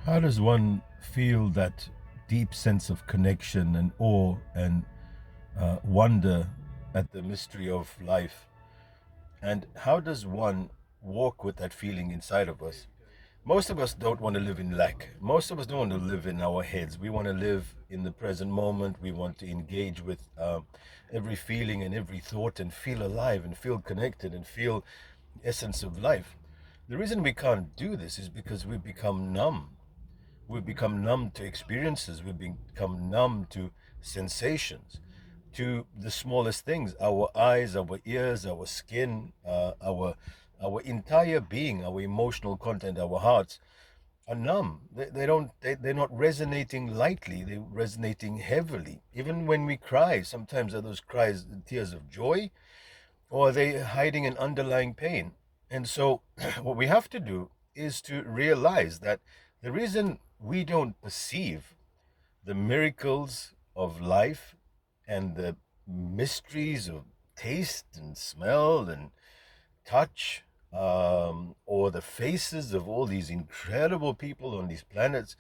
How does one feel that deep sense of connection and awe and wonder at the mystery of life? And how does one walk with that feeling inside of us? Most of us don't want to live in lack. Most of us don't want to live in our heads. We want to live in the present moment. We want to engage with every feeling and every thought and feel alive and feel connected and feel the essence of life. The reason we can't do this is because we've become numb. We've become numb to experiences. We've become numb to sensations, to the smallest things. Our eyes, our ears, our skin, our entire being, our emotional content, our hearts are numb. They don't. They're not resonating lightly. They're resonating heavily. Even when we cry, sometimes are those cries tears of joy, or are they hiding an underlying pain? And so, what we have to do is to realize that the reason we don't perceive the miracles of life and the mysteries of taste and smell and touch, or the faces of all these incredible people on these planets,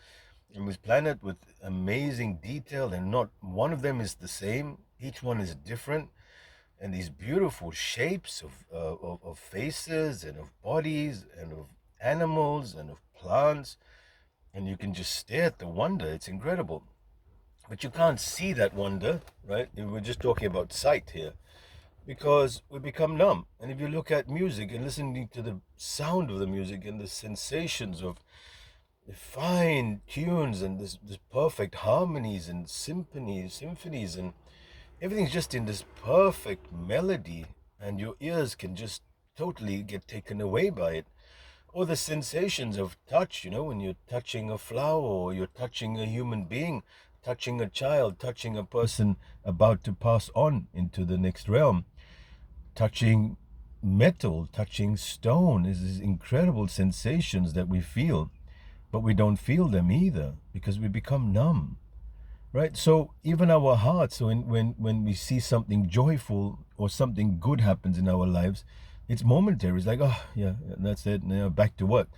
on this planet with amazing detail, and not one of them is the same. Each one is different, and these beautiful shapes of faces and of bodies and of animals and of plants, and you can just stare at the wonder. It's incredible. But you can't see that wonder, right? We're just talking about sight here because we become numb. And if you look at music and listening to the sound of the music and the sensations of the fine tunes and this perfect harmonies and symphonies, and everything's just in this perfect melody, and your ears can just totally get taken away by it. Or the sensations of touch, when you're touching a flower or you're touching a human being, touching a child, touching a person about to pass on into the next realm, touching metal, touching stone, is these incredible sensations that we feel, but we don't feel them either because we become numb. Right? So even our hearts, so when we see something joyful or something good happens in our lives, it's momentary. It's like, oh yeah, that's it. Now back to work.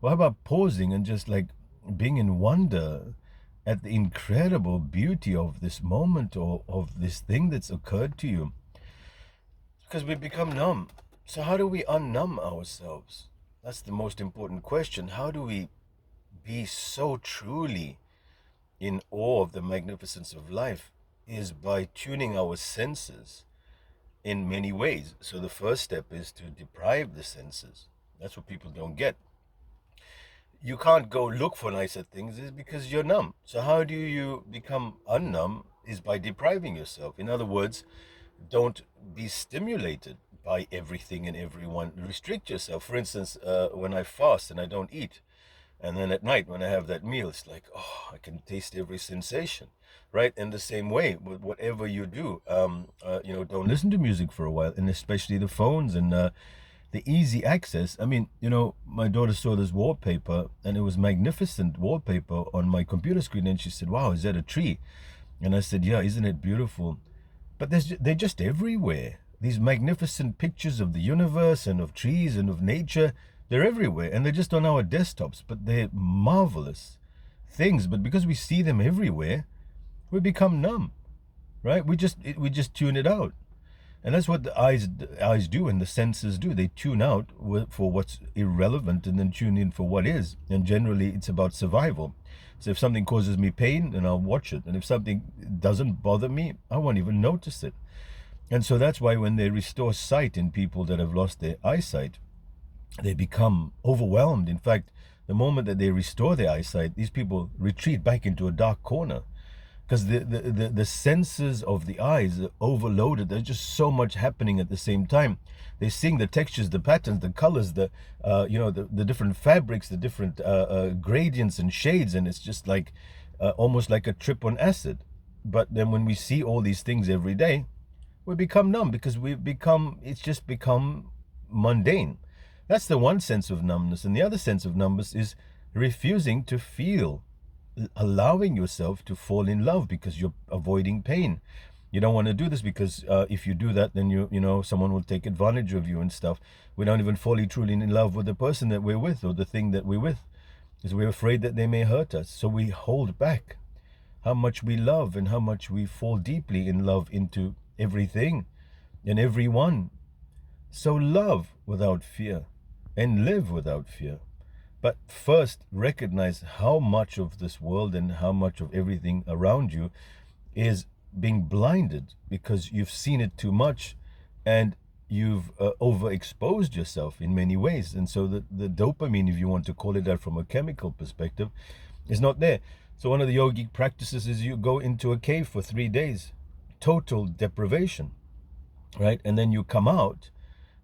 Well, how about pausing and just like being in wonder at the incredible beauty of this moment or of this thing that's occurred to you? Because we become numb. So how do we unnumb ourselves? That's the most important question. How do we be so truly in awe of the magnificence of life? Is by tuning our senses in many ways. So the first step is to deprive the senses. That's what people don't get. You can't go look for nicer things is because you're numb. So how do you become unnumb is by depriving yourself. In other words, don't be stimulated by everything and everyone. Restrict yourself. For instance, when I fast and I don't eat, and then at night when I have that meal, it's like, oh, I can taste every sensation, right? In the same way, with whatever you do, don't listen to music for a while, and especially the phones and the easy access. I mean, my daughter saw this wallpaper, and it was magnificent wallpaper on my computer screen, and she said, "Wow, is that a tree?" And I said, "Yeah, isn't it beautiful?" But they're just everywhere. These magnificent pictures of the universe and of trees and of nature, they're everywhere. And they're just on our desktops, but they're marvelous things. But because we see them everywhere, we become numb, right? We just tune it out. And that's what the eyes do and the senses do. They tune out for what's irrelevant and then tune in for what is. And generally, it's about survival. So if something causes me pain, then I'll watch it. And if something doesn't bother me, I won't even notice it. And so that's why when they restore sight in people that have lost their eyesight, they become overwhelmed. In fact, the moment that they restore their eyesight, these people retreat back into a dark corner because the senses of the eyes are overloaded. There's just so much happening at the same time. They're seeing the textures, the patterns, the colors, the different fabrics, the different gradients and shades, and it's just like almost like a trip on acid. But then when we see all these things every day, we become numb because it's just become mundane. That's the one sense of numbness. And the other sense of numbness is refusing to feel, allowing yourself to fall in love because you're avoiding pain. You don't want to do this because if you do that, then someone will take advantage of you and stuff. We don't even fall truly in love with the person that we're with or the thing that we're with. because we're afraid that they may hurt us. So we hold back how much we love and how much we fall deeply in love into everything and everyone. So love without fear and live without fear. But first, recognize how much of this world and how much of everything around you is being blinded because you've seen it too much and you've overexposed yourself in many ways. And so the dopamine, if you want to call it that from a chemical perspective, is not there. So one of the yogic practices is you go into a cave for 3 days, total deprivation, right? And then you come out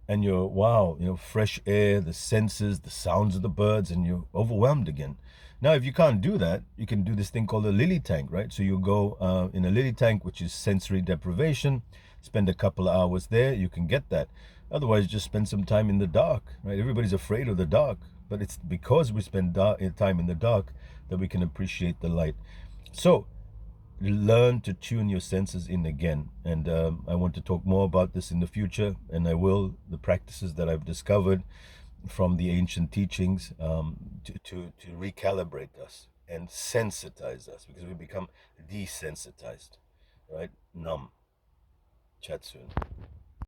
and you're, wow, fresh air, the senses, the sounds of the birds, and you're overwhelmed again. Now, if you can't do that, you can do this thing called a lily tank, right? So you go in a lily tank, which is sensory deprivation, spend a couple of hours there, you can get that. Otherwise, just spend some time in the dark, right? Everybody's afraid of the dark, but it's because we spend time in the dark that we can appreciate the light. So learn to tune your senses in again. And I want to talk more about this in the future, and I will, the practices that I've discovered from the ancient teachings to recalibrate us and sensitize us, because we become desensitized, right? Numb. Chat soon.